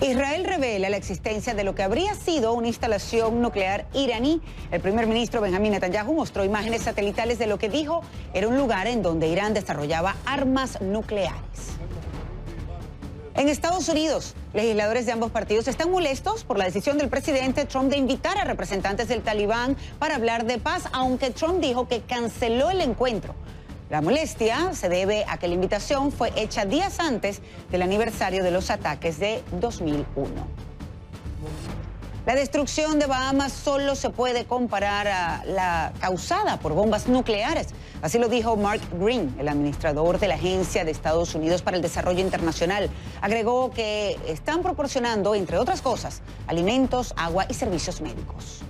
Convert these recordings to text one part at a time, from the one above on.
Israel revela la existencia de lo que habría sido una instalación nuclear iraní. El primer ministro Benjamín Netanyahu mostró imágenes satelitales de lo que dijo era un lugar en donde Irán desarrollaba armas nucleares. En Estados Unidos, legisladores de ambos partidos están molestos por la decisión del presidente Trump de invitar a representantes del Talibán para hablar de paz, aunque Trump dijo que canceló el encuentro. La molestia se debe a que la invitación fue hecha días antes del aniversario de los ataques de 2001. La destrucción de Bahamas solo se puede comparar a la causada por bombas nucleares. Así lo dijo Mark Green, el administrador de la Agencia de Estados Unidos para el Desarrollo Internacional. Agregó que están proporcionando, entre otras cosas, alimentos, agua y servicios médicos.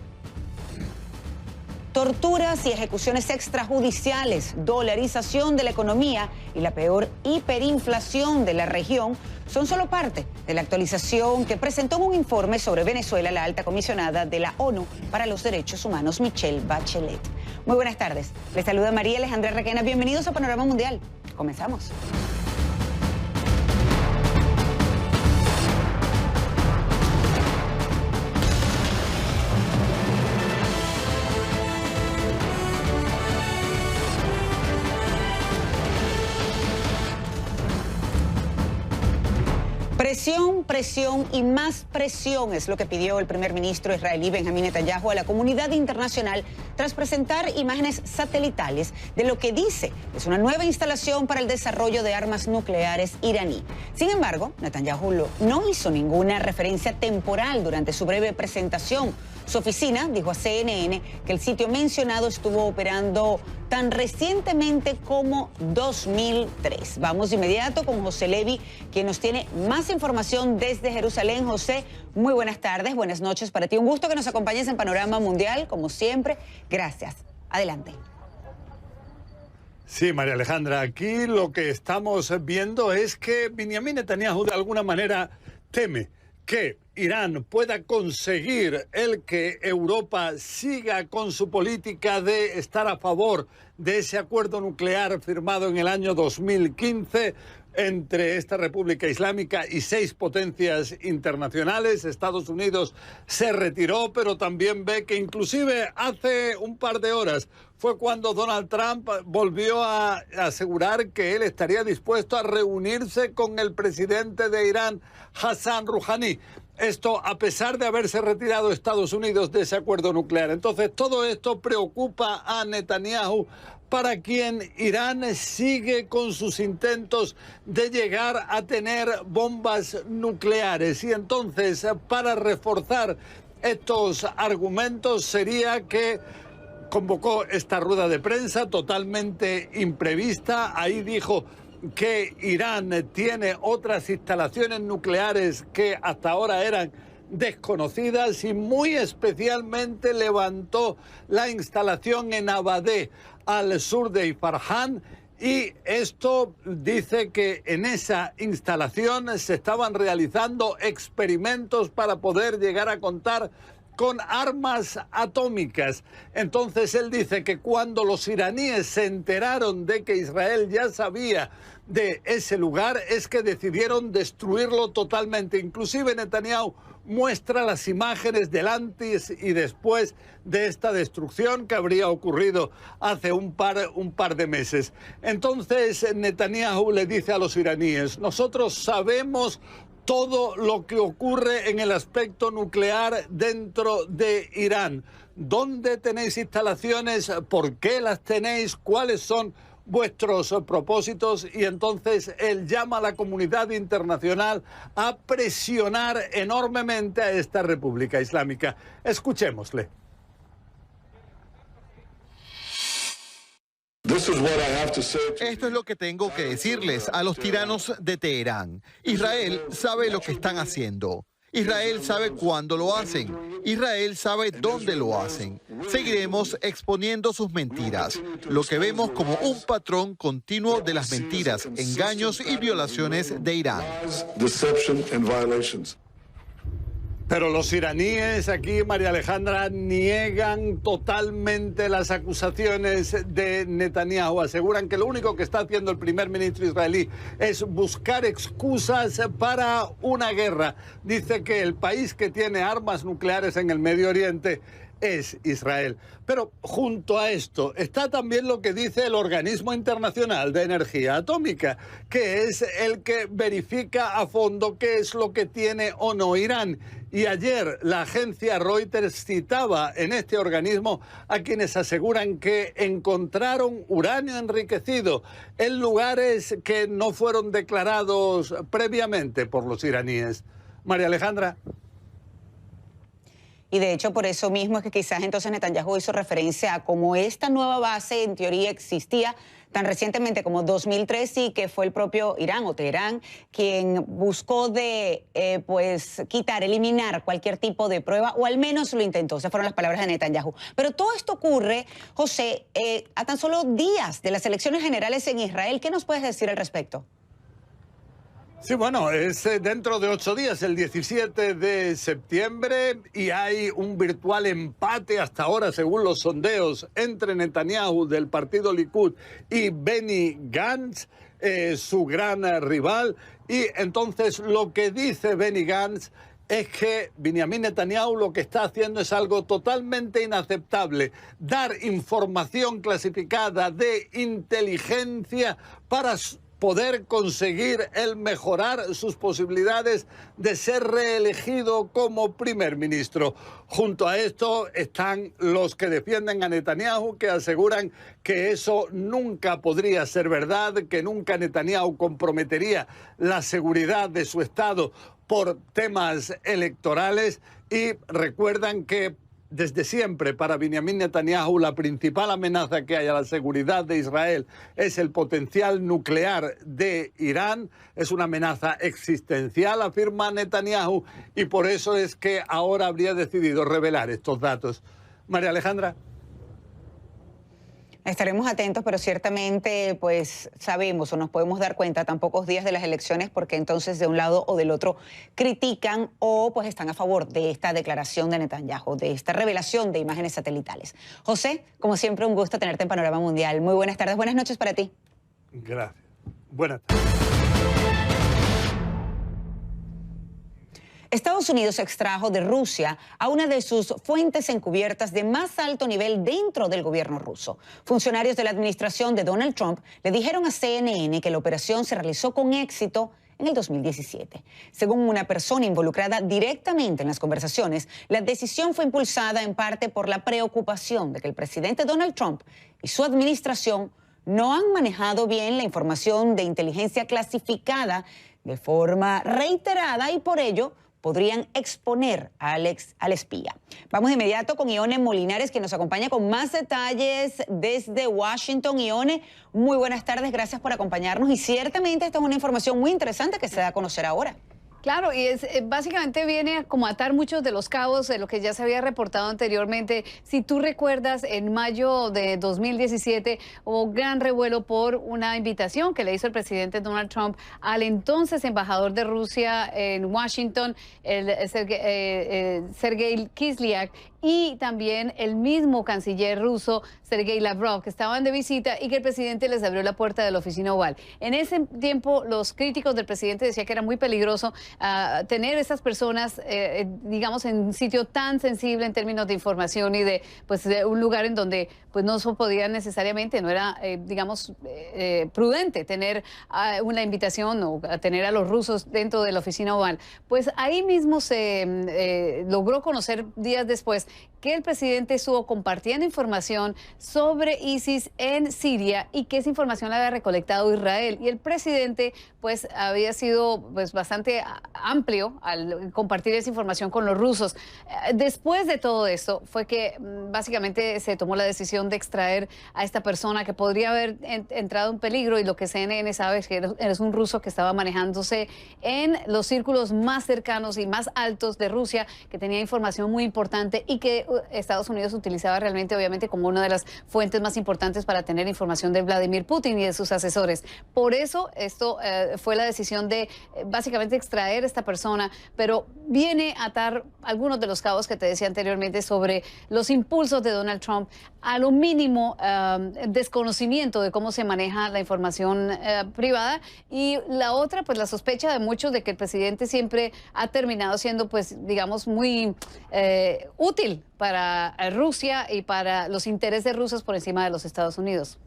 Torturas y ejecuciones extrajudiciales, dolarización de la economía y la peor hiperinflación de la región son solo parte de la actualización que presentó en un informe sobre Venezuela la alta comisionada de la ONU para los Derechos Humanos, Michelle Bachelet. Muy buenas tardes. Les saluda María Alejandra Requena. Bienvenidos a Panorama Mundial. Comenzamos. Presión, presión y más presión es lo que pidió el primer ministro israelí Benjamín Netanyahu a la comunidad internacional tras presentar imágenes satelitales de lo que dice es una nueva instalación para el desarrollo de armas nucleares iraní. Sin embargo, Netanyahu no hizo ninguna referencia temporal durante su breve presentación. Su oficina dijo a CNN que el sitio mencionado estuvo operando tan recientemente como 2003. Vamos de inmediato con José Levi, quien nos tiene más información desde Jerusalén. José, muy buenas tardes, buenas noches para ti. Un gusto que nos acompañes en Panorama Mundial, como siempre. Gracias. Adelante. Sí, María Alejandra, aquí lo que estamos viendo es que Benjamín Netanyahu de alguna manera teme que Irán pueda conseguir el que Europa siga con su política de estar a favor de ese acuerdo nuclear firmado en el año 2015 entre esta República Islámica y 6 potencias internacionales. Estados Unidos se retiró, pero también ve que inclusive hace un par de horas fue cuando Donald Trump volvió a asegurar que él estaría dispuesto a reunirse con el presidente de Irán, Hassan Rouhani. Esto a pesar de haberse retirado Estados Unidos de ese acuerdo nuclear. Entonces todo esto preocupa a Netanyahu, para quien Irán sigue con sus intentos de llegar a tener bombas nucleares. Y entonces, para reforzar estos argumentos, sería que convocó esta rueda de prensa totalmente imprevista. Ahí dijo que Irán tiene otras instalaciones nucleares que hasta ahora eran desconocidas y muy especialmente levantó la instalación en Abadé, al sur de Isfahan, y esto dice que en esa instalación se estaban realizando experimentos para poder llegar a contar con armas atómicas. Entonces él dice que cuando los iraníes se enteraron de que Israel ya sabía de ese lugar, es que decidieron destruirlo totalmente. Inclusive Netanyahu muestra las imágenes del antes y después de esta destrucción que habría ocurrido hace un par de meses. Entonces Netanyahu le dice a los iraníes: nosotros sabemos todo lo que ocurre en el aspecto nuclear dentro de Irán. ¿Dónde tenéis instalaciones? ¿Por qué las tenéis? ¿Cuáles son vuestros propósitos? Y entonces él llama a la comunidad internacional a presionar enormemente a esta República Islámica. Escuchémosle. Esto es lo que tengo que decirles a los tiranos de Teherán. Israel sabe lo que están haciendo. Israel sabe cuándo lo hacen. Israel sabe dónde lo hacen. Seguiremos exponiendo sus mentiras. Lo que vemos como un patrón continuo de las mentiras, engaños y violaciones de Irán. Pero los iraníes aquí, María Alejandra, niegan totalmente las acusaciones de Netanyahu. Aseguran que lo único que está haciendo el primer ministro israelí es buscar excusas para una guerra. Dice que el país que tiene armas nucleares en el Medio Oriente es Israel. Pero junto a esto está también lo que dice el Organismo Internacional de Energía Atómica, que es el que verifica a fondo qué es lo que tiene o no Irán. Y ayer la agencia Reuters citaba en este organismo a quienes aseguran que encontraron uranio enriquecido en lugares que no fueron declarados previamente por los iraníes. María Alejandra. Y de hecho, por eso mismo es que quizás entonces Netanyahu hizo referencia a cómo esta nueva base en teoría existía tan recientemente como 2003 y que fue el propio Irán o Teherán quien buscó de eliminar cualquier tipo de prueba, o al menos lo intentó. Esas fueron las palabras de Netanyahu. Pero todo esto ocurre, José, a tan solo días de las elecciones generales en Israel. ¿Qué nos puedes decir al respecto? Sí, bueno, es dentro de 8 días, el 17 de septiembre, y hay un virtual empate hasta ahora, según los sondeos, entre Netanyahu del partido Likud y Benny Gantz, su gran rival. Y entonces lo que dice Benny Gantz es que Benjamin Netanyahu lo que está haciendo es algo totalmente inaceptable: dar información clasificada de inteligencia para poder conseguir el mejorar sus posibilidades de ser reelegido como primer ministro. Junto a esto están los que defienden a Netanyahu, que aseguran que eso nunca podría ser verdad, que nunca Netanyahu comprometería la seguridad de su Estado por temas electorales, y recuerdan que desde siempre para Benjamin Netanyahu la principal amenaza que hay a la seguridad de Israel es el potencial nuclear de Irán. Es una amenaza existencial, afirma Netanyahu, y por eso es que ahora habría decidido revelar estos datos. María Alejandra. Estaremos atentos, pero ciertamente pues sabemos o nos podemos dar cuenta a tan pocos días de las elecciones, porque entonces de un lado o del otro critican o pues están a favor de esta declaración de Netanyahu, de esta revelación de imágenes satelitales. José, como siempre, un gusto tenerte en Panorama Mundial. Muy buenas tardes, buenas noches para ti. Gracias. Buenas tardes. Estados Unidos extrajo de Rusia a una de sus fuentes encubiertas de más alto nivel dentro del gobierno ruso. Funcionarios de la administración de Donald Trump le dijeron a CNN que la operación se realizó con éxito en el 2017. Según una persona involucrada directamente en las conversaciones, la decisión fue impulsada en parte por la preocupación de que el presidente Donald Trump y su administración no han manejado bien la información de inteligencia clasificada de forma reiterada y por ello podrían exponer al espía. Vamos de inmediato con Ione Molinares, que nos acompaña con más detalles desde Washington. Ione, muy buenas tardes, gracias por acompañarnos. Y ciertamente esta es una información muy interesante que se da a conocer ahora. Claro, y básicamente viene a como atar muchos de los cabos de lo que ya se había reportado anteriormente. Si tú recuerdas, en mayo de 2017 hubo gran revuelo por una invitación que le hizo el presidente Donald Trump al entonces embajador de Rusia en Washington, Sergei Kislyak, y también el mismo canciller ruso, Sergei Lavrov, que estaban de visita y que el presidente les abrió la puerta de la oficina oval. En ese tiempo, los críticos del presidente decían que era muy peligroso tener esas personas, digamos, en un sitio tan sensible en términos de información y de un lugar en donde pues no se podía necesariamente, no era, digamos, prudente tener una invitación o tener a los rusos dentro de la oficina oval. Pues ahí mismo se logró conocer días después que el presidente estuvo compartiendo información sobre ISIS en Siria y que esa información la había recolectado Israel. Y el presidente pues había sido pues bastante amplio al compartir esa información con los rusos. Después de todo esto fue que básicamente se tomó la decisión de extraer a esta persona que podría haber entrado en peligro, y lo que CNN sabe es que es un ruso que estaba manejándose en los círculos más cercanos y más altos de Rusia, que tenía información muy importante y que Estados Unidos utilizaba realmente, obviamente, como una de las fuentes más importantes para tener información de Vladimir Putin y de sus asesores. Por eso esto fue la decisión de básicamente extraer a esta persona, pero viene a atar algunos de los cabos que te decía anteriormente sobre los impulsos de Donald Trump, a lo mínimo desconocimiento de cómo se maneja la información privada, y la otra, pues la sospecha de muchos de que el presidente siempre ha terminado siendo, pues digamos, muy útil para Rusia y para los intereses rusos por encima de los Estados Unidos.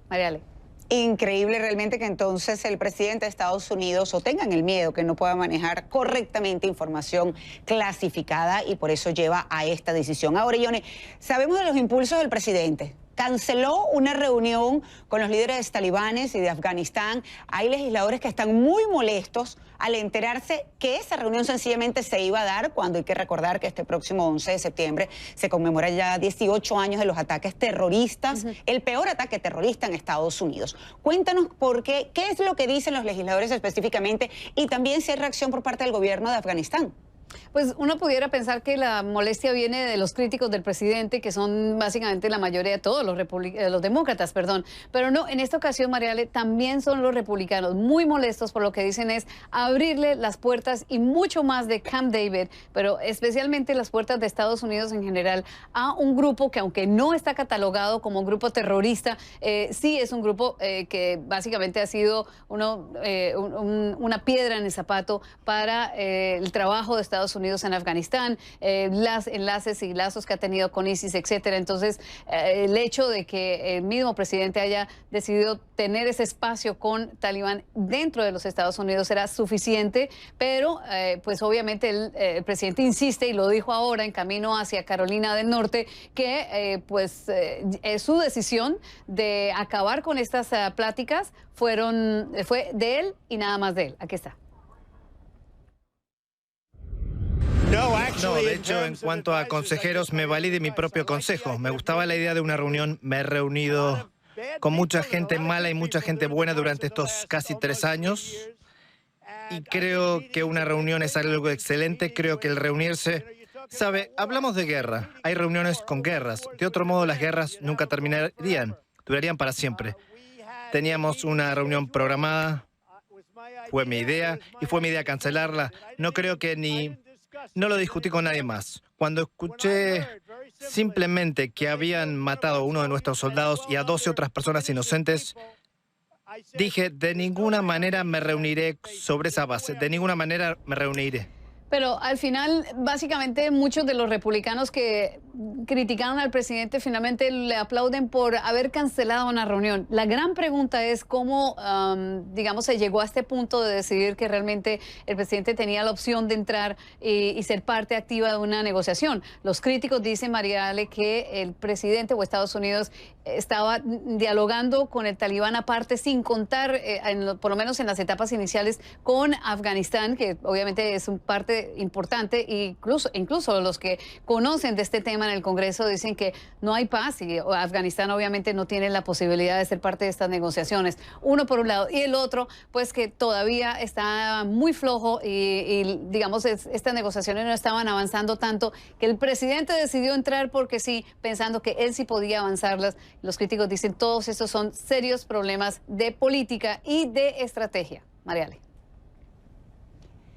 Mariale. Increíble realmente que entonces el presidente de Estados Unidos o tengan el miedo que no pueda manejar correctamente información clasificada y por eso lleva a esta decisión. Ahora, Ione, sabemos de los impulsos del presidente. Canceló una reunión con los líderes talibanes y de Afganistán. Hay legisladores que están muy molestos al enterarse que esa reunión sencillamente se iba a dar cuando hay que recordar que este próximo 11 de septiembre se conmemora ya 18 años de los ataques terroristas, el peor ataque terrorista en Estados Unidos. Cuéntanos por qué es lo que dicen los legisladores específicamente y también si hay reacción por parte del gobierno de Afganistán. Pues uno pudiera pensar que la molestia viene de los críticos del presidente, que son básicamente la mayoría de todos los demócratas, perdón. Pero no, en esta ocasión, Mariale, también son los republicanos muy molestos por lo que dicen es abrirle las puertas y mucho más de Camp David, pero especialmente las puertas de Estados Unidos en general, a un grupo que, aunque no está catalogado como un grupo terrorista, sí es un grupo que básicamente ha sido una piedra en el zapato para el trabajo de Estados Unidos en Afganistán, los enlaces y lazos que ha tenido con ISIS, etcétera. Entonces, el hecho de que el mismo presidente haya decidido tener ese espacio con Talibán dentro de los Estados Unidos era suficiente, pero pues obviamente el presidente insiste, y lo dijo ahora en camino hacia Carolina del Norte, que es su decisión de acabar con estas pláticas fue de él y nada más de él. Aquí está. No, de hecho, en cuanto a consejeros, me valí de mi propio consejo. Me gustaba la idea de una reunión. Me he reunido con mucha gente mala y mucha gente buena durante estos casi 3 años. Y creo que una reunión es algo excelente. Creo que el reunirse... ¿Sabe? Hablamos de guerra. Hay reuniones con guerras. De otro modo, las guerras nunca terminarían. Durarían para siempre. Teníamos una reunión programada. Fue mi idea. Y fue mi idea cancelarla. No creo que No lo discutí con nadie más. Cuando escuché simplemente que habían matado a uno de nuestros soldados y a 12 otras personas inocentes, dije, de ninguna manera me reuniré sobre esa base. De ninguna manera me reuniré. Pero al final, básicamente, muchos de los republicanos que criticaron al presidente finalmente le aplauden por haber cancelado una reunión. La gran pregunta es cómo, digamos, se llegó a este punto de decidir que realmente el presidente tenía la opción de entrar y ser parte activa de una negociación. Los críticos dicen, Mariale, que el presidente o Estados Unidos estaba dialogando con el Talibán aparte, sin contar, por lo menos en las etapas iniciales, con Afganistán, que obviamente es un parte importante. Incluso los que conocen de este tema en el Congreso dicen que no hay paz y Afganistán obviamente no tiene la posibilidad de ser parte de estas negociaciones. Uno por un lado, y el otro, pues que todavía está muy flojo y digamos, estas negociaciones no estaban avanzando tanto, que el presidente decidió entrar porque sí, pensando que él sí podía avanzarlas. Los críticos dicen todos estos son serios problemas de política y de estrategia. Mariale.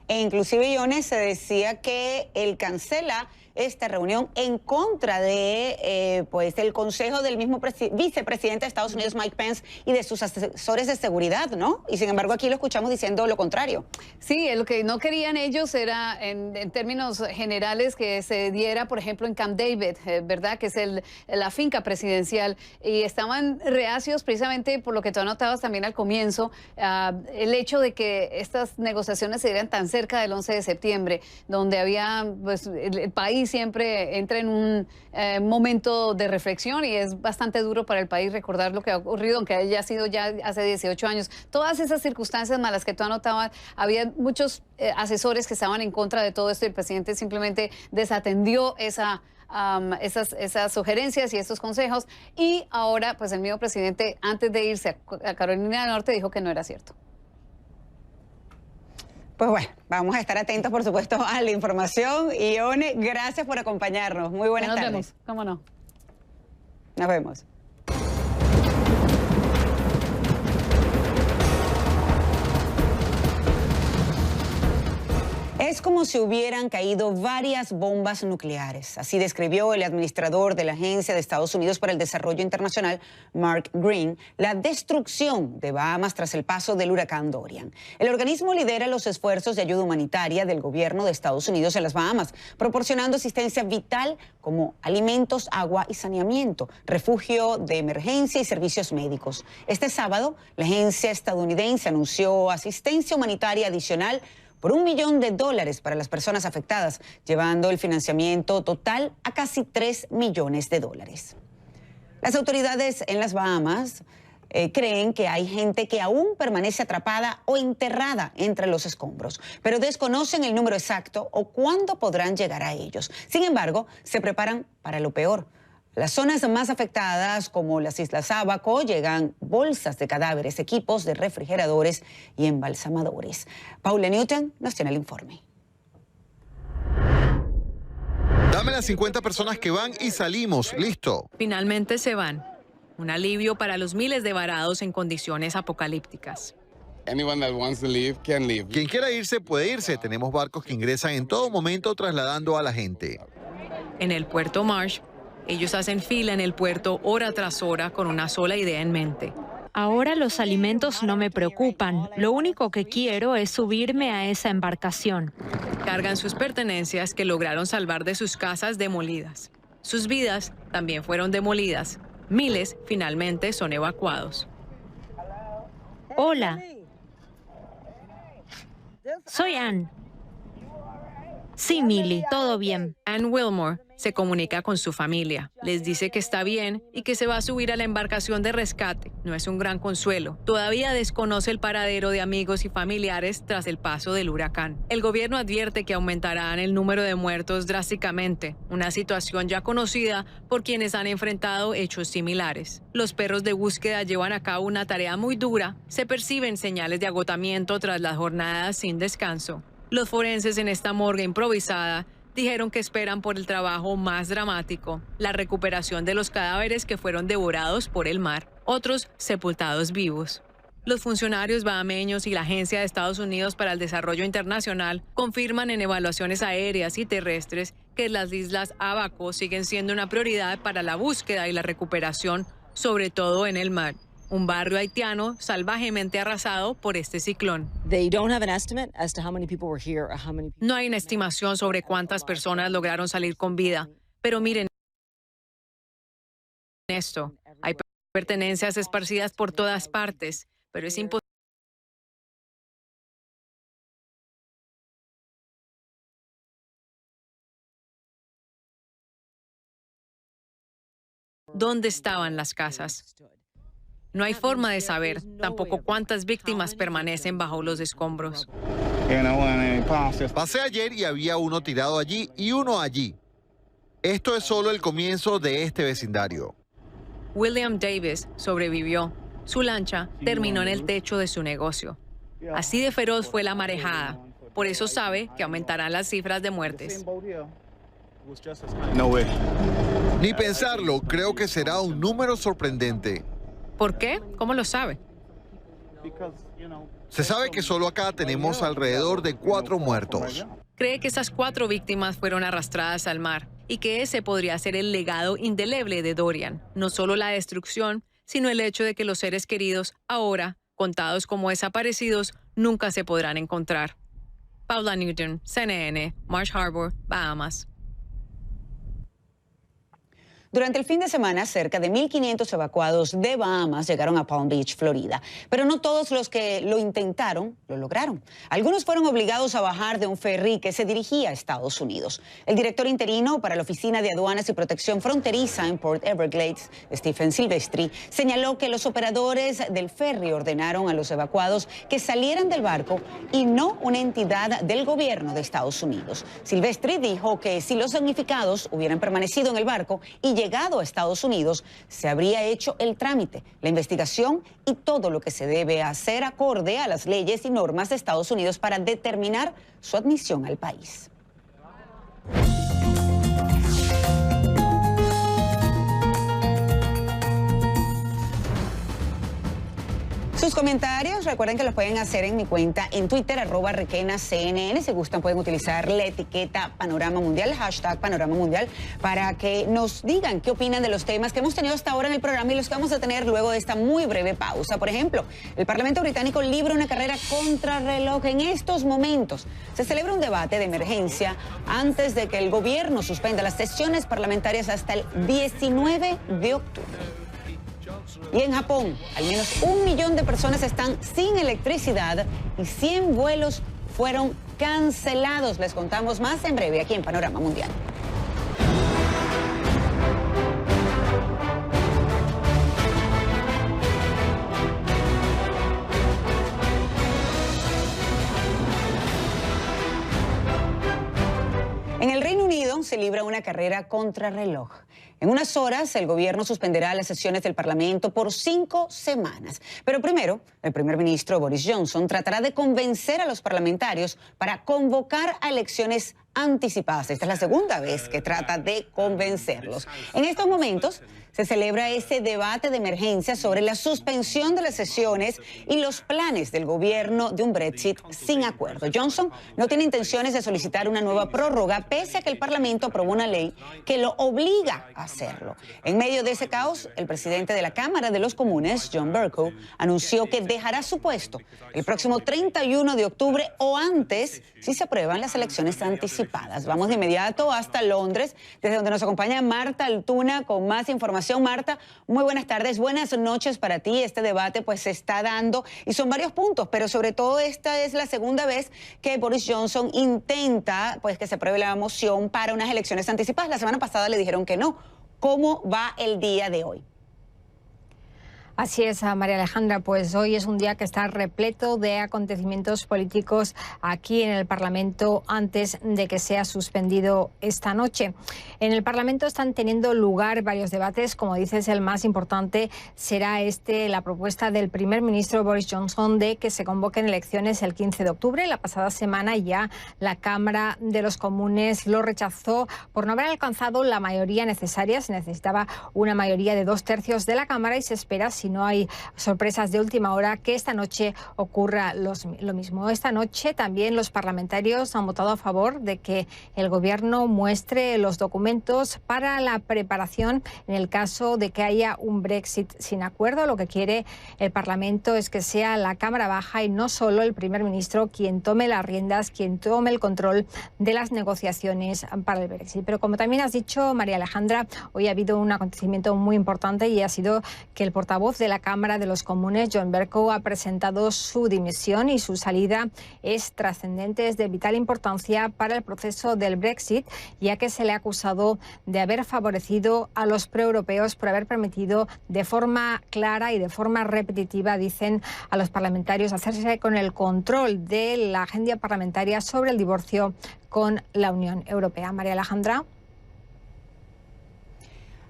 E inclusive, Ione, se decía que él cancela esta reunión en contra de el consejo del mismo vicepresidente de Estados Unidos, Mike Pence, y de sus asesores de seguridad, ¿no? Y sin embargo aquí lo escuchamos diciendo lo contrario. Sí, lo que no querían ellos era, en términos generales, que se diera, por ejemplo, en Camp David, ¿verdad? Que es la finca presidencial. Y estaban reacios precisamente por lo que tú anotabas también al comienzo, el hecho de que estas negociaciones se dieran tan cerca del 11 de septiembre, donde había, pues, el país siempre entra en un momento de reflexión y es bastante duro para el país recordar lo que ha ocurrido, aunque haya sido ya hace 18 años. Todas esas circunstancias malas que tú anotabas, había muchos asesores que estaban en contra de todo esto y el presidente simplemente desatendió esas sugerencias y estos consejos, y ahora pues el mismo presidente, antes de irse a Carolina del Norte, dijo que no era cierto. Pues bueno, vamos a estar atentos, por supuesto, a la información. Ione, gracias por acompañarnos. Muy buenas tardes. Nos vemos, cómo no. Nos vemos. Es como si hubieran caído varias bombas nucleares. Así describió el administrador de la Agencia de Estados Unidos para el Desarrollo Internacional, Mark Green, la destrucción de Bahamas tras el paso del huracán Dorian. El organismo lidera los esfuerzos de ayuda humanitaria del gobierno de Estados Unidos en las Bahamas, proporcionando asistencia vital como alimentos, agua y saneamiento, refugio de emergencia y servicios médicos. Este sábado, la agencia estadounidense anunció asistencia humanitaria adicional por $1 millón para las personas afectadas, llevando el financiamiento total a casi $3 millones. Las autoridades en las Bahamas creen que hay gente que aún permanece atrapada o enterrada entre los escombros, pero desconocen el número exacto o cuándo podrán llegar a ellos. Sin embargo, se preparan para lo peor. Las zonas más afectadas, como las Islas Abaco, llegan bolsas de cadáveres, equipos de refrigeradores y embalsamadores. Paula Newton nos tiene el informe. Dame las 50 personas que van y salimos. Listo. Finalmente se van. Un alivio para los miles de varados en condiciones apocalípticas. Quien quiera irse puede irse. Tenemos barcos que ingresan en todo momento trasladando a la gente. En el puerto Marsh, ellos hacen fila en el puerto hora tras hora con una sola idea en mente. Ahora los alimentos no me preocupan. Lo único que quiero es subirme a esa embarcación. Cargan sus pertenencias que lograron salvar de sus casas demolidas. Sus vidas también fueron demolidas. Miles finalmente son evacuados. Hola. Soy Ann. Sí, Millie, todo bien. Ann Wilmore se comunica con su familia. Les dice que está bien y que se va a subir a la embarcación de rescate. No es un gran consuelo. Todavía desconoce el paradero de amigos y familiares tras el paso del huracán. El gobierno advierte que aumentarán el número de muertos drásticamente, una situación ya conocida por quienes han enfrentado hechos similares. Los perros de búsqueda llevan a cabo una tarea muy dura. Se perciben señales de agotamiento tras las jornadas sin descanso. Los forenses en esta morgue improvisada dijeron que esperan por el trabajo más dramático, la recuperación de los cadáveres que fueron devorados por el mar, otros sepultados vivos. Los funcionarios bahameños y la Agencia de Estados Unidos para el Desarrollo Internacional confirman en evaluaciones aéreas y terrestres que las Islas Abaco siguen siendo una prioridad para la búsqueda y la recuperación, sobre todo en el mar. Un barrio haitiano salvajemente arrasado por este ciclón. No hay una estimación sobre cuántas personas lograron salir con vida, pero miren esto. Hay pertenencias esparcidas por todas partes, pero es imposible. ¿Dónde estaban las casas? No hay forma de saber tampoco cuántas víctimas permanecen bajo los escombros. Pasé ayer y había uno tirado allí y uno allí. Esto es solo el comienzo de este vecindario. William Davis sobrevivió. Su lancha terminó en el techo de su negocio. Así de feroz fue la marejada. Por eso sabe que aumentarán las cifras de muertes. Ni pensarlo, creo que será un número sorprendente. ¿Por qué? ¿Cómo lo sabe? Se sabe que solo acá tenemos alrededor de 4 muertos. Cree que esas 4 víctimas fueron arrastradas al mar y que ese podría ser el legado indeleble de Dorian. No solo la destrucción, sino el hecho de que los seres queridos, ahora contados como desaparecidos, nunca se podrán encontrar. Paula Newton, CNN, Marsh Harbor, Bahamas. Durante el fin de semana, cerca de 1.500 evacuados de Bahamas llegaron a Palm Beach, Florida. Pero no todos los que lo intentaron lo lograron. Algunos fueron obligados a bajar de un ferry que se dirigía a Estados Unidos. El director interino para la Oficina de Aduanas y Protección Fronteriza en Port Everglades, Stephen Silvestri, señaló que los operadores del ferry ordenaron a los evacuados que salieran del barco y no una entidad del gobierno de Estados Unidos. Silvestri dijo que si los damnificados hubieran permanecido en el barco y llegado a Estados Unidos, se habría hecho el trámite, la investigación y todo lo que se debe hacer acorde a las leyes y normas de Estados Unidos para determinar su admisión al país. Sus comentarios, recuerden que los pueden hacer en mi cuenta en Twitter, @RequenaCNN. Si gustan, pueden utilizar la etiqueta Panorama Mundial, el hashtag Panorama Mundial, para que nos digan qué opinan de los temas que hemos tenido hasta ahora en el programa y los que vamos a tener luego de esta muy breve pausa. Por ejemplo, el Parlamento británico libra una carrera contrarreloj. En estos momentos se celebra un debate de emergencia antes de que el gobierno suspenda las sesiones parlamentarias hasta el 19 de octubre. Y en Japón, al menos 1 millón de personas están sin electricidad y 100 vuelos fueron cancelados. Les contamos más en breve aquí en Panorama Mundial. En el Reino Unido se libra una carrera contrarreloj. En unas horas, el gobierno suspenderá las sesiones del Parlamento por 5 semanas. Pero primero, el primer ministro Boris Johnson tratará de convencer a los parlamentarios para convocar a elecciones anticipadas. Esta es la segunda vez que trata de convencerlos. En estos momentos se celebra ese debate de emergencia sobre la suspensión de las sesiones y los planes del gobierno de un Brexit sin acuerdo. Johnson no tiene intenciones de solicitar una nueva prórroga, pese a que el Parlamento aprobó una ley que lo obliga a hacerlo. En medio de ese caos, el presidente de la Cámara de los Comunes, John Bercow, anunció que dejará su puesto el próximo 31 de octubre o antes si se aprueban las elecciones anticipadas. Vamos de inmediato hasta Londres, desde donde nos acompaña Marta Altuna con más información. Marta, muy buenas tardes, buenas noches para ti. Este debate pues se está dando y son varios puntos, pero sobre todo esta es la segunda vez que Boris Johnson intenta pues que se apruebe la moción para unas elecciones anticipadas. La semana pasada le dijeron que no. ¿Cómo va el día de hoy? Así es, María Alejandra, pues hoy es un día que está repleto de acontecimientos políticos aquí en el Parlamento antes de que sea suspendido esta noche. En el Parlamento están teniendo lugar varios debates, como dices, el más importante será la propuesta del primer ministro Boris Johnson de que se convoquen elecciones el 15 de octubre. La pasada semana ya la Cámara de los Comunes lo rechazó por no haber alcanzado la mayoría necesaria. Se necesitaba una mayoría de 2/3 de la Cámara y se espera, si no hay sorpresas de última hora, que esta noche ocurra lo mismo. Esta noche también los parlamentarios han votado a favor de que el gobierno muestre los documentos para la preparación en el caso de que haya un Brexit sin acuerdo. Lo que quiere el Parlamento es que sea la Cámara Baja y no solo el primer ministro quien tome las riendas, quien tome el control de las negociaciones para el Brexit. Pero como también has dicho, María Alejandra, hoy ha habido un acontecimiento muy importante y ha sido que el portavoz de la Cámara de los Comunes, John Bercow, ha presentado su dimisión y su salida es trascendente, es de vital importancia para el proceso del Brexit, ya que se le ha acusado de haber favorecido a los proeuropeos por haber permitido de forma clara y de forma repetitiva, dicen, a los parlamentarios hacerse con el control de la agenda parlamentaria sobre el divorcio con la Unión Europea. María Alejandra.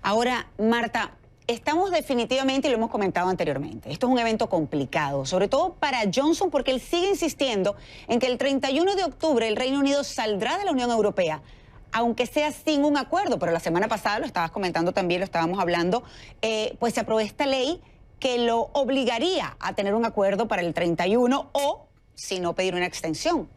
Ahora, Marta, estamos definitivamente, y lo hemos comentado anteriormente, esto es un evento complicado, sobre todo para Johnson, porque él sigue insistiendo en que el 31 de octubre el Reino Unido saldrá de la Unión Europea, aunque sea sin un acuerdo. Pero la semana pasada, lo estabas comentando también, lo estábamos hablando, pues se aprobó esta ley que lo obligaría a tener un acuerdo para el 31 o, si no, pedir una extensión.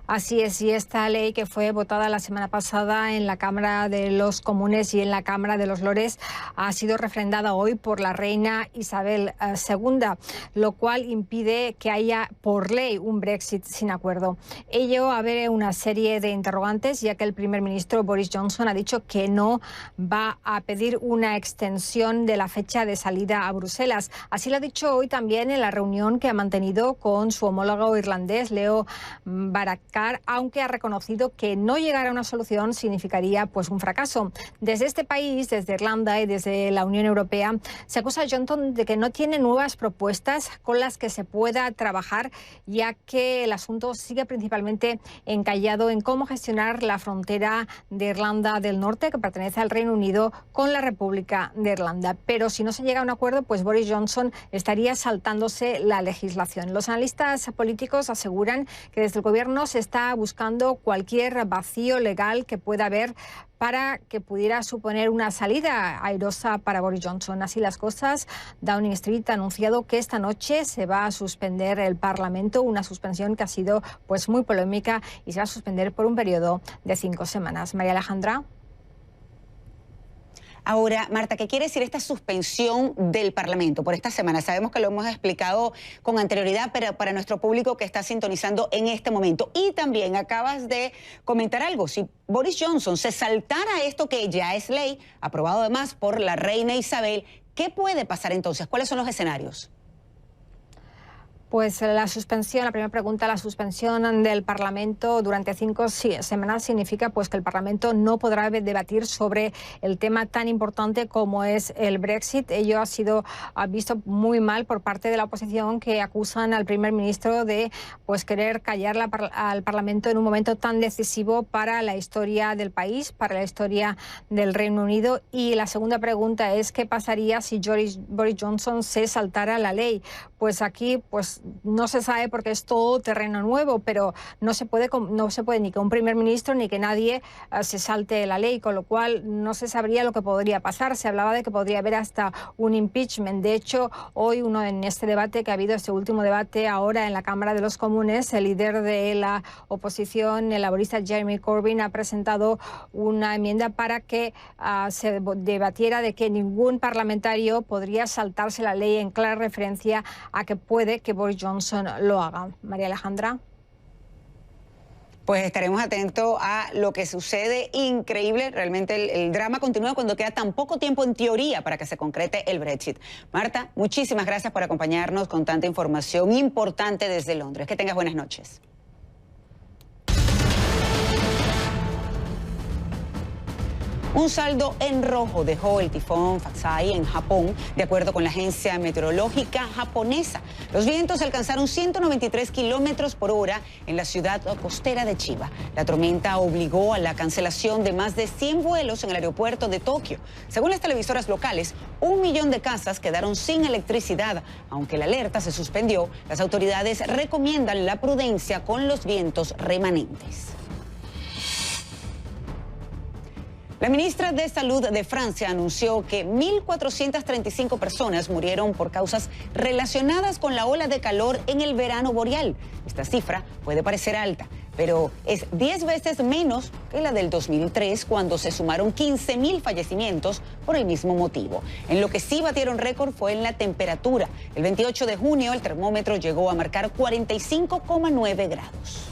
Así es, y esta ley que fue votada la semana pasada en la Cámara de los Comunes y en la Cámara de los Lores ha sido refrendada hoy por la reina Isabel II, lo cual impide que haya por ley un Brexit sin acuerdo. Ello abre una serie de interrogantes, ya que el primer ministro Boris Johnson ha dicho que no va a pedir una extensión de la fecha de salida a Bruselas. Así lo ha dicho hoy también en la reunión que ha mantenido con su homólogo irlandés, Leo Varadkar, rascar, aunque ha reconocido que no llegar a una solución significaría pues un fracaso. Desde este país, desde Irlanda y desde la Unión Europea, se acusa a Johnson de que no tiene nuevas propuestas con las que se pueda trabajar, ya que el asunto sigue principalmente encallado en cómo gestionar la frontera de Irlanda del Norte, que pertenece al Reino Unido, con la República de Irlanda. Pero si no se llega a un acuerdo, pues Boris Johnson estaría saltándose la legislación. Los analistas políticos aseguran que desde el gobierno se está buscando cualquier vacío legal que pueda haber para que pudiera suponer una salida airosa para Boris Johnson. Así las cosas, Downing Street ha anunciado que esta noche se va a suspender el Parlamento, una suspensión que ha sido pues muy polémica y se va a suspender por un periodo de 5 semanas. María Alejandra. Ahora, Marta, ¿qué quiere decir esta suspensión del Parlamento por esta semana? Sabemos que lo hemos explicado con anterioridad, pero para nuestro público que está sintonizando en este momento. Y también acabas de comentar algo. Si Boris Johnson se saltara esto que ya es ley, aprobado además por la reina Isabel, ¿qué puede pasar entonces? ¿Cuáles son los escenarios? Pues la suspensión, la primera pregunta, la suspensión del Parlamento durante 5 semanas significa pues que el Parlamento no podrá debatir sobre el tema tan importante como es el Brexit. Ello ha sido visto muy mal por parte de la oposición, que acusan al primer ministro de pues querer callar al Parlamento en un momento tan decisivo para la historia del país, para la historia del Reino Unido. Y la segunda pregunta es ¿qué pasaría si Boris Johnson se saltara la ley? Pues aquí pues no se sabe porque es todo terreno nuevo, pero no se puede ni que un primer ministro ni que nadie se salte la ley, con lo cual no se sabría lo que podría pasar. Se hablaba de que podría haber hasta un impeachment. De hecho, hoy en este debate que ha habido, este último debate ahora en la Cámara de los Comunes, el líder de la oposición, el laborista Jeremy Corbyn, ha presentado una enmienda para que se debatiera de que ningún parlamentario podría saltarse la ley, en clara referencia a que puede que Boris Johnson lo haga. María Alejandra. Pues estaremos atentos a lo que sucede. Increíble, realmente el drama continúa cuando queda tan poco tiempo en teoría para que se concrete el Brexit. Marta, muchísimas gracias por acompañarnos con tanta información importante desde Londres. Que tengas buenas noches. Un saldo en rojo dejó el tifón Faxai en Japón, de acuerdo con la agencia meteorológica japonesa. Los vientos alcanzaron 193 kilómetros por hora en la ciudad costera de Chiba. La tormenta obligó a la cancelación de más de 100 vuelos en el aeropuerto de Tokio. Según las televisoras locales, 1 millón de casas quedaron sin electricidad. Aunque la alerta se suspendió, las autoridades recomiendan la prudencia con los vientos remanentes. La ministra de Salud de Francia anunció que 1.435 personas murieron por causas relacionadas con la ola de calor en el verano boreal. Esta cifra puede parecer alta, pero es 10 veces menos que la del 2003, cuando se sumaron 15.000 fallecimientos por el mismo motivo. En lo que sí batieron récord fue en la temperatura. El 28 de junio el termómetro llegó a marcar 45,9 grados.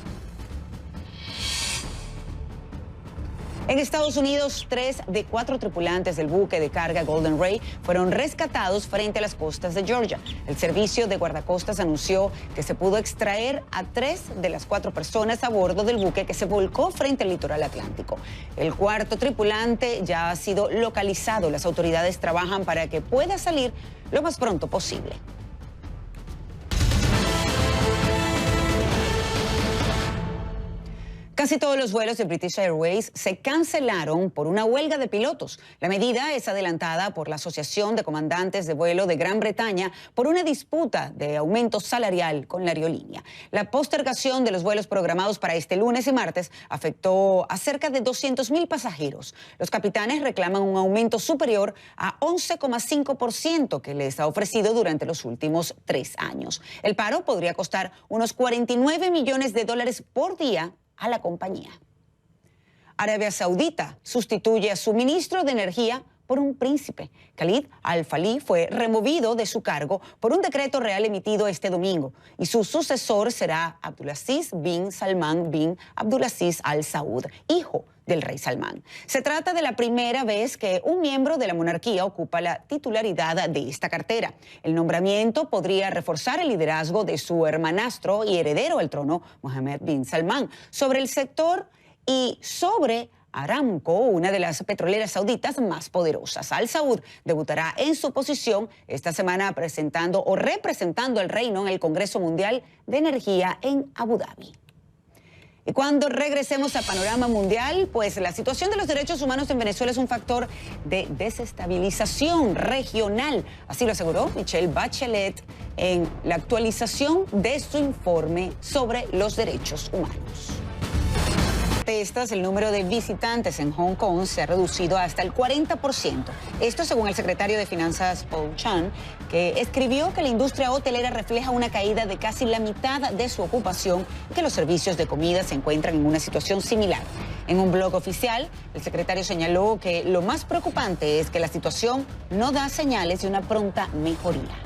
En Estados Unidos, 3 de 4 tripulantes del buque de carga Golden Ray fueron rescatados frente a las costas de Georgia. El servicio de guardacostas anunció que se pudo extraer a 3 de las 4 personas a bordo del buque que se volcó frente al litoral atlántico. El cuarto tripulante ya ha sido localizado. Las autoridades trabajan para que pueda salir lo más pronto posible. Casi todos los vuelos de British Airways se cancelaron por una huelga de pilotos. La medida es adelantada por la Asociación de Comandantes de Vuelo de Gran Bretaña por una disputa de aumento salarial con la aerolínea. La postergación de los vuelos programados para este lunes y martes afectó a cerca de 200.000 pasajeros. Los capitanes reclaman un aumento superior a 11,5% que les ha ofrecido durante los últimos 3 años. El paro podría costar unos 49 millones de dólares por día a la compañía. Arabia Saudita sustituye a su ministro de Energía por un príncipe. Khalid Al-Falih fue removido de su cargo por un decreto real emitido este domingo y su sucesor será Abdulaziz bin Salman bin Abdulaziz Al Saud, hijo del rey Salmán. Se trata de la primera vez que un miembro de la monarquía ocupa la titularidad de esta cartera. El nombramiento podría reforzar el liderazgo de su hermanastro y heredero al trono, Mohammed bin Salman, sobre el sector y sobre Aramco, una de las petroleras sauditas más poderosas. Al Saud debutará en su posición esta semana representando al reino en el Congreso Mundial de Energía en Abu Dhabi. Y cuando regresemos a Panorama Mundial, pues la situación de los derechos humanos en Venezuela es un factor de desestabilización regional. Así lo aseguró Michelle Bachelet en la actualización de su informe sobre los derechos humanos. El número de visitantes en Hong Kong se ha reducido hasta el 40%. Esto según el secretario de Finanzas Paul Chan, que escribió que la industria hotelera refleja una caída de casi la mitad de su ocupación y que los servicios de comida se encuentran en una situación similar. En un blog oficial, el secretario señaló que lo más preocupante es que la situación no da señales de una pronta mejoría.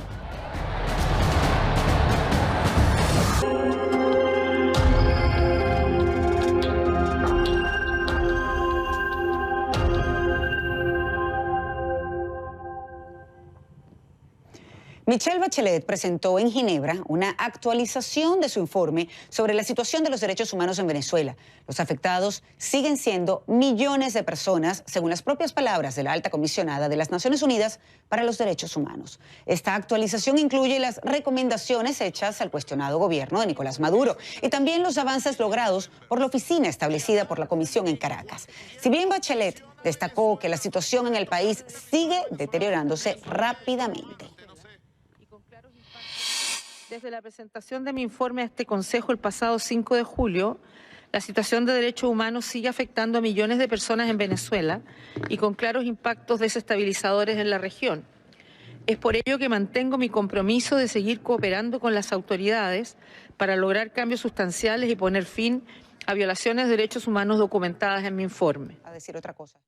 Michelle Bachelet presentó en Ginebra una actualización de su informe sobre la situación de los derechos humanos en Venezuela. Los afectados siguen siendo millones de personas, según las propias palabras de la alta comisionada de las Naciones Unidas para los Derechos Humanos. Esta actualización incluye las recomendaciones hechas al cuestionado gobierno de Nicolás Maduro y también los avances logrados por la oficina establecida por la Comisión en Caracas. Si bien Bachelet destacó que la situación en el país sigue deteriorándose rápidamente. Desde la presentación de mi informe a este Consejo el pasado 5 de julio, la situación de derechos humanos sigue afectando a millones de personas en Venezuela y con claros impactos desestabilizadores en la región. Es por ello que mantengo mi compromiso de seguir cooperando con las autoridades para lograr cambios sustanciales y poner fin a violaciones de derechos humanos documentadas en mi informe. A decir otra cosa.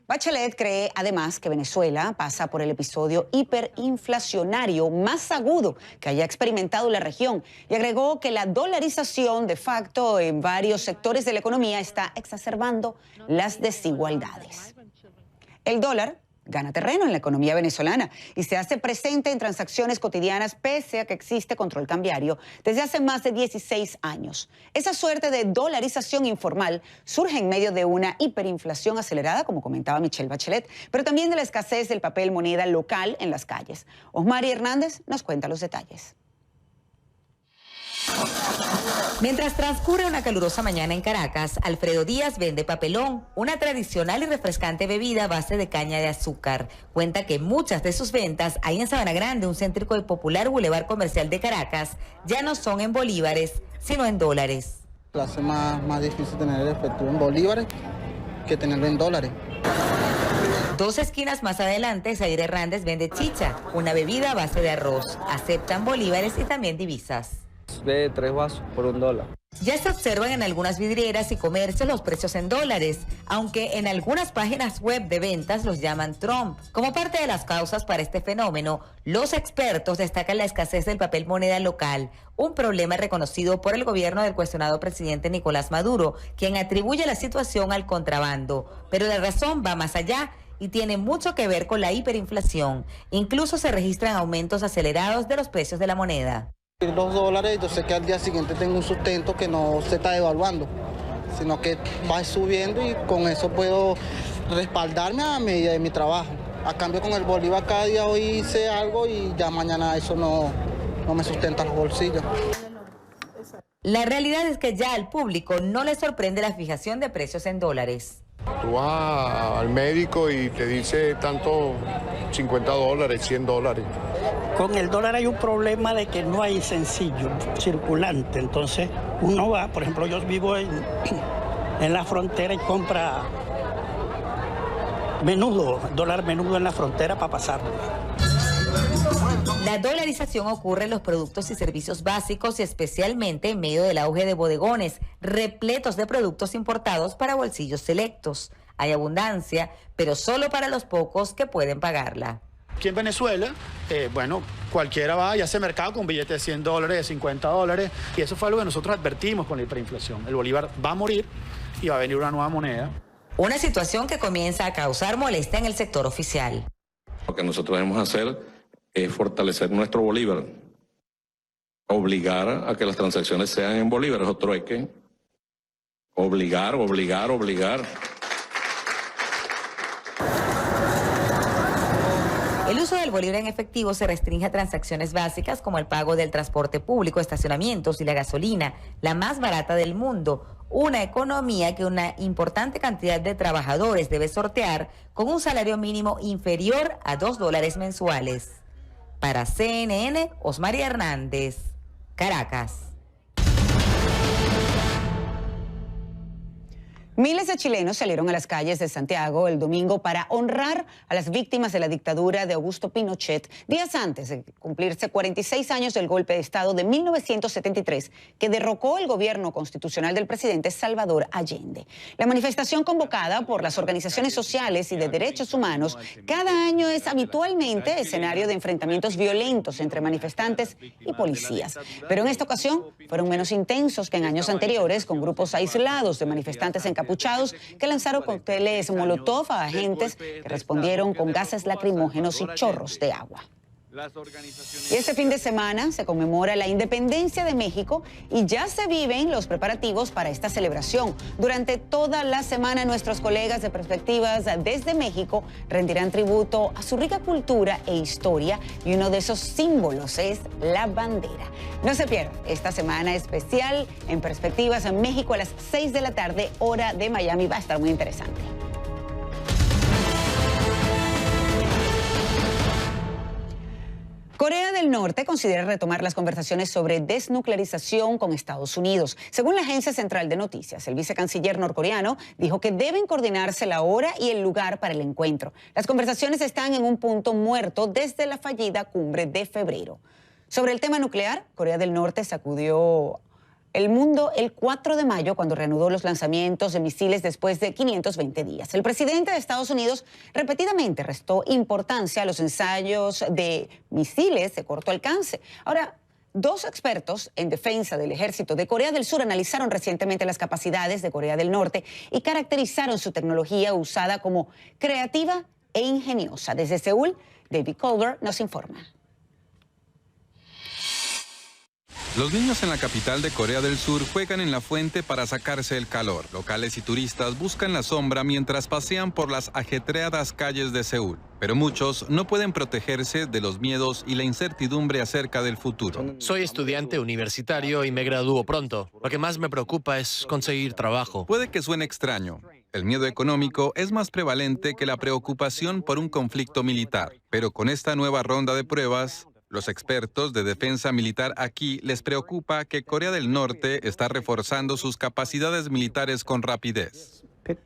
Bachelet cree además que Venezuela pasa por el episodio hiperinflacionario más agudo que haya experimentado la región y agregó que la dolarización de facto en varios sectores de la economía está exacerbando las desigualdades. El dólar gana terreno en la economía venezolana y se hace presente en transacciones cotidianas pese a que existe control cambiario desde hace más de 16 años. Esa suerte de dolarización informal surge en medio de una hiperinflación acelerada, como comentaba Michelle Bachelet, pero también de la escasez del papel moneda local en las calles. Osmari Hernández nos cuenta los detalles. Mientras transcurre una calurosa mañana en Caracas, Alfredo Díaz vende papelón, una tradicional y refrescante bebida a base de caña de azúcar. Cuenta que muchas de sus ventas ahí en Sabana Grande, un céntrico y popular bulevar comercial de Caracas, ya no son en bolívares, sino en dólares. Hace más difícil tener el efectivo en bolívares que tenerlo en dólares. Dos esquinas más adelante, Zaire Hernández vende chicha, una bebida a base de arroz. Aceptan bolívares y también divisas. De 3 vasos por $1. Ya se observan en algunas vidrieras y comercios los precios en dólares, aunque en algunas páginas web de ventas los llaman Trump. Como parte de las causas para este fenómeno, los expertos destacan la escasez del papel moneda local, un problema reconocido por el gobierno del cuestionado presidente Nicolás Maduro, quien atribuye la situación al contrabando. Pero la razón va más allá y tiene mucho que ver con la hiperinflación. Incluso se registran aumentos acelerados de los precios de la moneda. Los dólares, yo sé que al día siguiente tengo un sustento que no se está devaluando, sino que va subiendo y con eso puedo respaldarme a medida de mi trabajo. A cambio con el bolívar cada día hoy hice algo y ya mañana eso no me sustenta los bolsillos. La realidad es que ya al público no le sorprende la fijación de precios en dólares. Tú vas al médico y te dice tanto $50, $100. Con el dólar hay un problema de que no hay sencillo circulante, entonces uno va, por ejemplo, yo vivo en la frontera y compra dólar menudo en la frontera para pasarlo. La dolarización ocurre en los productos y servicios básicos y especialmente en medio del auge de bodegones repletos de productos importados para bolsillos selectos. Hay abundancia, pero solo para los pocos que pueden pagarla. Aquí en Venezuela, bueno, cualquiera va y hace mercado con billetes de $100, de $50, y eso fue algo que nosotros advertimos con la hiperinflación. El bolívar va a morir y va a venir una nueva moneda. Una situación que comienza a causar molestia en el sector oficial. Lo que nosotros debemos hacer es fortalecer nuestro bolívar, obligar a que las transacciones sean en bolívares o trueque, obligar. El uso del bolívar en efectivo se restringe a transacciones básicas como el pago del transporte público, estacionamientos y la gasolina, la más barata del mundo, una economía que una importante cantidad de trabajadores debe sortear con un salario mínimo inferior a $2 mensuales. Para CNN, Osmaria Hernández, Caracas. Miles de chilenos salieron a las calles de Santiago el domingo para honrar a las víctimas de la dictadura de Augusto Pinochet, días antes de cumplirse 46 años del golpe de Estado de 1973, que derrocó el gobierno constitucional del presidente Salvador Allende. La manifestación convocada por las organizaciones sociales y de derechos humanos cada año es habitualmente escenario de enfrentamientos violentos entre manifestantes y policías. Pero en esta ocasión fueron menos intensos que en años anteriores, con grupos aislados de manifestantes encapuchados que lanzaron cócteles molotov a agentes que respondieron con gases lacrimógenos y chorros de agua. Y este fin de semana se conmemora la independencia de México y ya se viven los preparativos para esta celebración. Durante toda la semana nuestros colegas de Perspectivas desde México rendirán tributo a su rica cultura e historia, y uno de esos símbolos es la bandera. No se pierdan esta semana especial en Perspectivas en México a las 6 de la tarde, hora de Miami. Va a estar muy interesante. Corea del Norte considera retomar las conversaciones sobre desnuclearización con Estados Unidos. Según la Agencia Central de Noticias, el vicecanciller norcoreano dijo que deben coordinarse la hora y el lugar para el encuentro. Las conversaciones están en un punto muerto desde la fallida cumbre de febrero. Sobre el tema nuclear, Corea del Norte sacudió el mundo el 4 de mayo, cuando reanudó los lanzamientos de misiles después de 520 días. El presidente de Estados Unidos repetidamente restó importancia a los ensayos de misiles de corto alcance. Ahora, dos expertos en defensa del ejército de Corea del Sur analizaron recientemente las capacidades de Corea del Norte y caracterizaron su tecnología usada como creativa e ingeniosa. Desde Seúl, David Calder nos informa. Los niños en la capital de Corea del Sur juegan en la fuente para sacarse el calor. Locales y turistas buscan la sombra mientras pasean por las ajetreadas calles de Seúl. Pero muchos no pueden protegerse de los miedos y la incertidumbre acerca del futuro. Soy estudiante universitario y me gradúo pronto. Lo que más me preocupa es conseguir trabajo. Puede que suene extraño. El miedo económico es más prevalente que la preocupación por un conflicto militar. Pero con esta nueva ronda de pruebas, los expertos de defensa militar aquí les preocupa que Corea del Norte está reforzando sus capacidades militares con rapidez.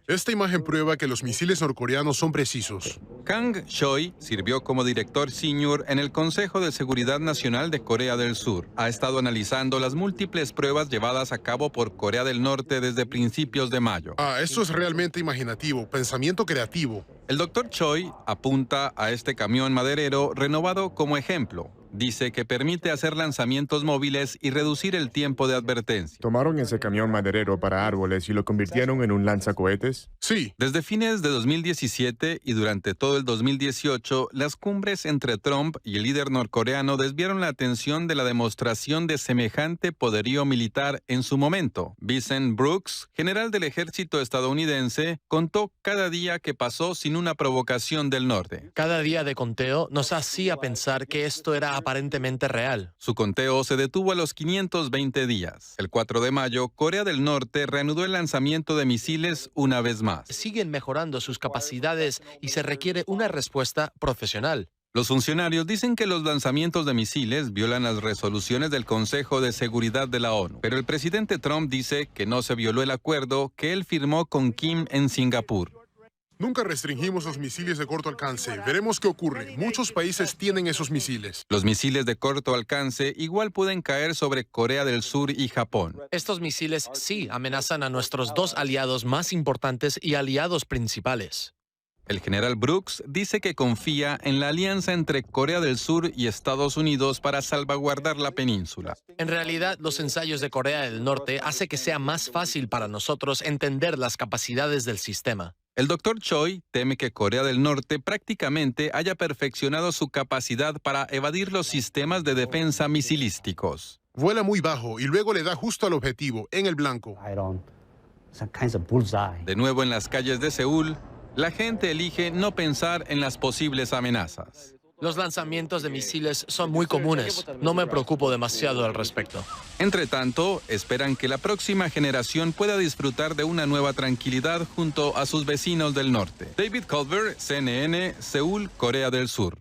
Esta imagen prueba que los misiles norcoreanos son precisos. Kang Choi sirvió como director senior en el Consejo de Seguridad Nacional de Corea del Sur. Ha estado analizando las múltiples pruebas llevadas a cabo por Corea del Norte desde principios de mayo. Esto es realmente imaginativo, pensamiento creativo. El doctor Choi apunta a este camión maderero renovado como ejemplo. Dice que permite hacer lanzamientos móviles y reducir el tiempo de advertencia. ¿Tomaron ese camión maderero para árboles y lo convirtieron en un lanzacohetes? Sí. Desde fines de 2017 y durante todo el 2018, las cumbres entre Trump y el líder norcoreano desviaron la atención de la demostración de semejante poderío militar en su momento. Vincent Brooks, general del ejército estadounidense, contó cada día que pasó sin una provocación del norte. Cada día de conteo nos hacía pensar que esto era aparentemente real. Su conteo se detuvo a los 520 días. El 4 de mayo, Corea del Norte reanudó el lanzamiento de misiles una vez más. Siguen mejorando sus capacidades y se requiere una respuesta profesional. Los funcionarios dicen que los lanzamientos de misiles violan las resoluciones del Consejo de Seguridad de la ONU. Pero el presidente Trump dice que no se violó el acuerdo que él firmó con Kim en Singapur. Nunca restringimos los misiles de corto alcance. Veremos qué ocurre. Muchos países tienen esos misiles. Los misiles de corto alcance igual pueden caer sobre Corea del Sur y Japón. Estos misiles sí amenazan a nuestros dos aliados más importantes y aliados principales. El general Brooks dice que confía en la alianza entre Corea del Sur y Estados Unidos para salvaguardar la península. En realidad, los ensayos de Corea del Norte hacen que sea más fácil para nosotros entender las capacidades del sistema. El doctor Choi teme que Corea del Norte prácticamente haya perfeccionado su capacidad para evadir los sistemas de defensa misilísticos. Vuela muy bajo y luego le da justo al objetivo, en el blanco. De nuevo en las calles de Seúl, la gente elige no pensar en las posibles amenazas. Los lanzamientos de misiles son muy comunes. No me preocupo demasiado al respecto. Entre tanto, esperan que la próxima generación pueda disfrutar de una nueva tranquilidad junto a sus vecinos del norte. David Culver, CNN, Seúl, Corea del Sur.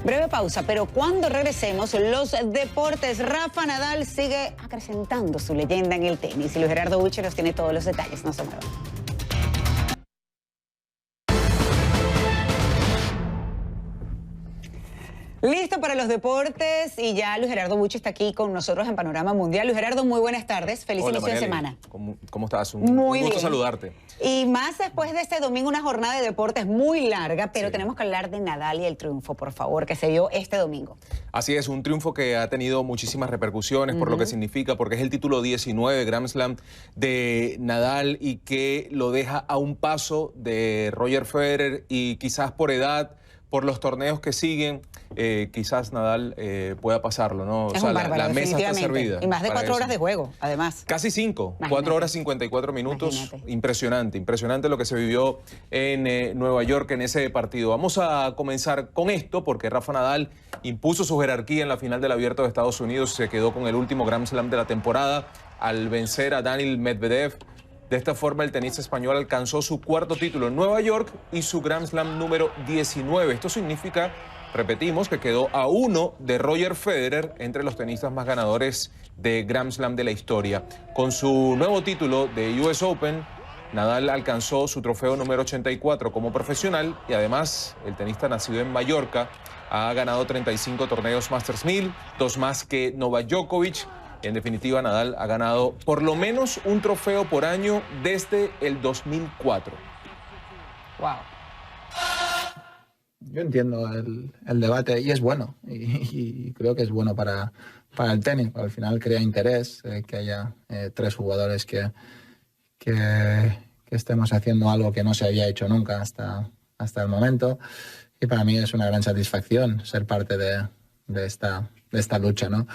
Breve pausa, pero cuando regresemos, los deportes. Rafa Nadal sigue acrecentando su leyenda en el tenis y Luis Gerardo Buche nos tiene todos los detalles. No se muevan. Listo para los deportes y ya Luis Gerardo Buche está aquí con nosotros en Panorama Mundial. Luis Gerardo, muy buenas tardes. Feliz inicio de semana. ¿Cómo estás? Un gusto saludarte. Y más después de este domingo, una jornada de deportes muy larga, pero tenemos que hablar de Nadal y el triunfo, por favor, que se dio este domingo. Así es, un triunfo que ha tenido muchísimas repercusiones por lo que significa, porque es el título 19 Grand Slam de Nadal y que lo deja a un paso de Roger Federer y quizás por edad, por los torneos que siguen, quizás Nadal pueda pasarlo, ¿no? Es la mesa está servida. Y más de 4 horas de juego, además. Casi 5, 4 horas 54 minutos. Imagínate. Impresionante lo que se vivió en Nueva York en ese partido. Vamos a comenzar con esto, porque Rafa Nadal impuso su jerarquía en la final del Abierto de Estados Unidos, se quedó con el último Grand Slam de la temporada al vencer a Daniil Medvedev. De esta forma, el tenista español alcanzó su cuarto título en Nueva York y su Grand Slam número 19. Esto significa, repetimos, que quedó a 1 de Roger Federer entre los tenistas más ganadores de Grand Slam de la historia. Con su nuevo título de US Open, Nadal alcanzó su trofeo número 84 como profesional y además el tenista nacido en Mallorca ha ganado 35 torneos Masters 1000, 2 más que Novak Djokovic. En definitiva, Nadal ha ganado por lo menos un trofeo por año desde el 2004. Wow. Yo entiendo el debate y es bueno. Y creo que es bueno para el tenis. Al final crea interés que haya 3 jugadores que estemos haciendo algo que no se había hecho nunca hasta el momento. Y para mí es una gran satisfacción ser parte de esta lucha, ¿no?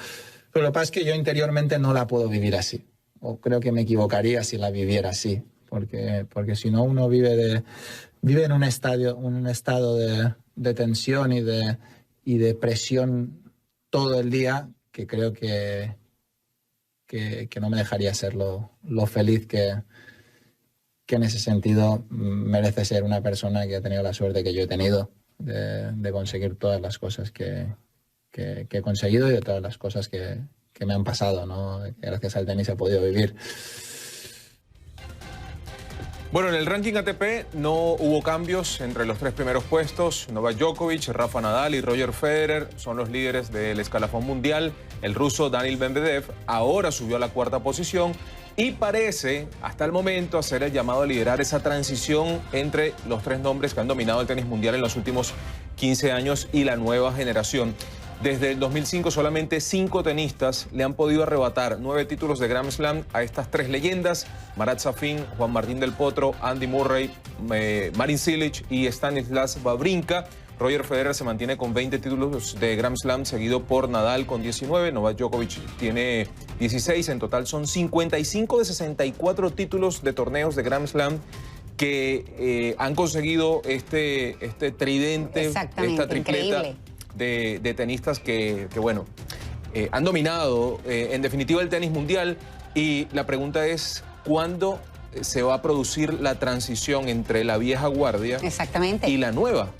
Pero lo que pasa es que yo interiormente no la puedo vivir así. O creo que me equivocaría si la viviera así. Porque si no, uno vive en un estado de tensión y de presión todo el día, que creo que no me dejaría ser lo feliz que en ese sentido merece ser una persona que ha tenido la suerte que yo he tenido de conseguir todas las cosas que he conseguido y de todas las cosas que me han pasado, ¿no? Que gracias al tenis he podido vivir. Bueno, en el ranking ATP no hubo cambios entre los 3 primeros puestos. Novak Djokovic, Rafa Nadal y Roger Federer son los líderes del escalafón mundial. El ruso Daniil Medvedev ahora subió a la 4ª posición y parece, hasta el momento, hacer el llamado a liderar esa transición entre los 3 nombres que han dominado el tenis mundial en los últimos 15 años y la nueva generación. Desde el 2005 solamente 5 tenistas le han podido arrebatar 9 títulos de Grand Slam a estas 3 leyendas: Marat Safin, Juan Martín del Potro, Andy Murray, Marin Cilic y Stanislas Wawrinka. Roger Federer se mantiene con 20 títulos de Grand Slam, seguido por Nadal con 19. Novak Djokovic tiene 16. En total son 55 de 64 títulos de torneos de Grand Slam que han conseguido este tridente, esta tripleta de tenistas que bueno, han dominado en definitiva el tenis mundial. Y la pregunta es, ¿cuándo se va a producir la transición entre la vieja guardia y la nueva?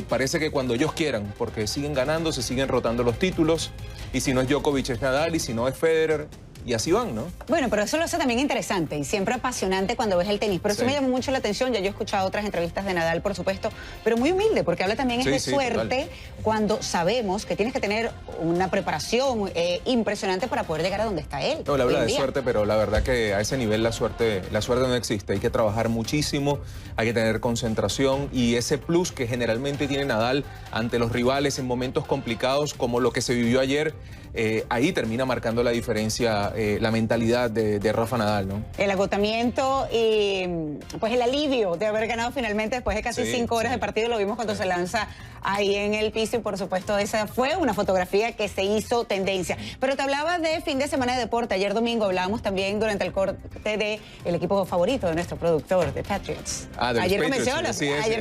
Parece que cuando ellos quieran, porque siguen ganando, se siguen rotando los títulos, y si no es Djokovic es Nadal, y si no es Federer, y así van, ¿no? Bueno, pero eso lo hace también interesante y siempre apasionante cuando ves el tenis. Pero eso me llamó mucho la atención. Ya yo he escuchado otras entrevistas de Nadal, por supuesto, pero muy humilde, porque habla también de suerte cuando sabemos que tienes que tener una preparación impresionante para poder llegar a donde está él. No, le habla de suerte, pero la verdad que a ese nivel la suerte no existe. Hay que trabajar muchísimo, hay que tener concentración y ese plus que generalmente tiene Nadal ante los rivales en momentos complicados como lo que se vivió ayer, ahí termina marcando la diferencia la mentalidad de Rafa Nadal, ¿no? El agotamiento y pues el alivio de haber ganado finalmente después de casi 5 horas de partido, lo vimos cuando se lanza ahí en el piso y por supuesto esa fue una fotografía que se hizo tendencia. Pero te hablaba de fin de semana de deporte. Ayer domingo hablábamos también durante el corte del equipo favorito de nuestro productor, de Patriots. Ayer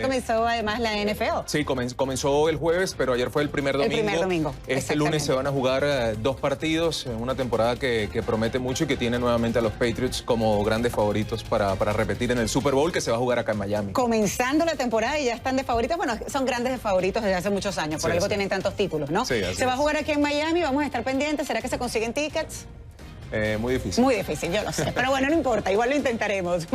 comenzó además la NFL. Sí, comenzó el jueves, pero ayer fue el primer domingo. El primer domingo. Este lunes se van a jugar 2 partidos, una temporada que promete mucho y que tiene nuevamente a los Patriots como grandes favoritos para repetir en el Super Bowl que se va a jugar acá en Miami. Comenzando la temporada y ya están de favoritos. Bueno, son grandes de favoritos desde hace muchos años, por algo tienen tantos títulos, ¿no? Sí, se va a jugar aquí en Miami, vamos a estar pendientes. ¿Será que se consiguen tickets? Muy difícil. Muy difícil, yo lo sé. Pero bueno, no importa, igual lo intentaremos.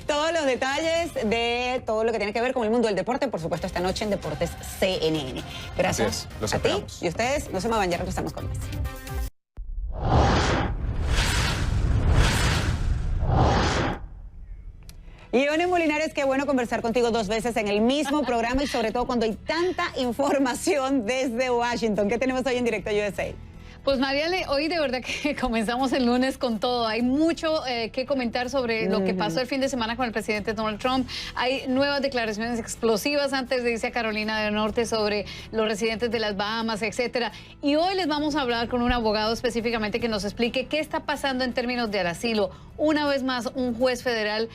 Todos los detalles de todo lo que tiene que ver con el mundo del deporte, por supuesto, esta noche en Deportes CNN. Gracias a ti y ustedes. No se muevan, ya regresamos con más. Ione Molinares, qué bueno conversar contigo 2 veces en el mismo programa y sobre todo cuando hay tanta información desde Washington. ¿Qué tenemos hoy en Directo USA? Pues Mariale, hoy de verdad que comenzamos el lunes con todo. Hay mucho que comentar sobre lo que pasó el fin de semana con el presidente Donald Trump. Hay nuevas declaraciones explosivas antes de irse a Carolina del Norte sobre los residentes de las Bahamas, etcétera. Y hoy les vamos a hablar con un abogado específicamente que nos explique qué está pasando en términos del asilo. Una vez más, un juez federal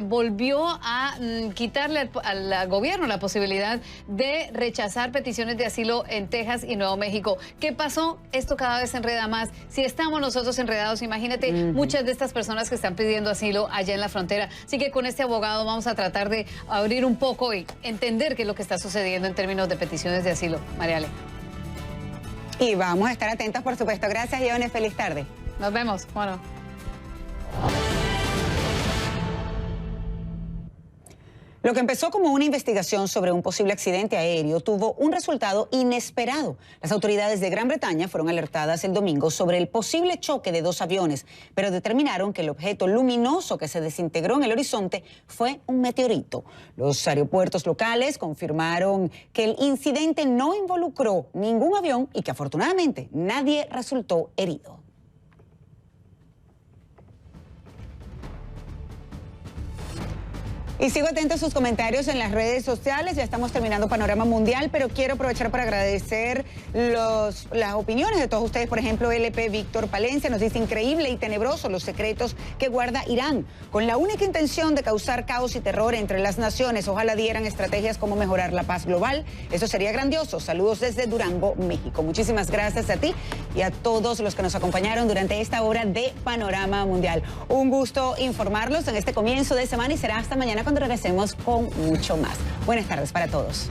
volvió a quitarle al gobierno la posibilidad de rechazar peticiones de asilo en Texas y Nuevo México. ¿Qué pasó? Esto cada vez se enreda más. Si estamos nosotros enredados, imagínate muchas de estas personas que están pidiendo asilo allá en la frontera. Así que con este abogado vamos a tratar de abrir un poco y entender qué es lo que está sucediendo en términos de peticiones de asilo. Mariale. Y vamos a estar atentos, por supuesto. Gracias, Ione. Feliz tarde. Nos vemos. Bueno. Lo que empezó como una investigación sobre un posible accidente aéreo tuvo un resultado inesperado. Las autoridades de Gran Bretaña fueron alertadas el domingo sobre el posible choque de 2 aviones, pero determinaron que el objeto luminoso que se desintegró en el horizonte fue un meteorito. Los aeropuertos locales confirmaron que el incidente no involucró ningún avión y que afortunadamente nadie resultó herido. Y sigo atento a sus comentarios en las redes sociales. Ya estamos terminando Panorama Mundial, pero quiero aprovechar para agradecer las opiniones de todos ustedes. Por ejemplo, LP Víctor Palencia nos dice: increíble y tenebroso los secretos que guarda Irán, con la única intención de causar caos y terror entre las naciones. Ojalá dieran estrategias como mejorar la paz global. Eso sería grandioso. Saludos desde Durango, México. Muchísimas gracias a ti y a todos los que nos acompañaron durante esta hora de Panorama Mundial. Un gusto informarlos en este comienzo de semana y será hasta mañana cuando regresemos con mucho más. Buenas tardes para todos.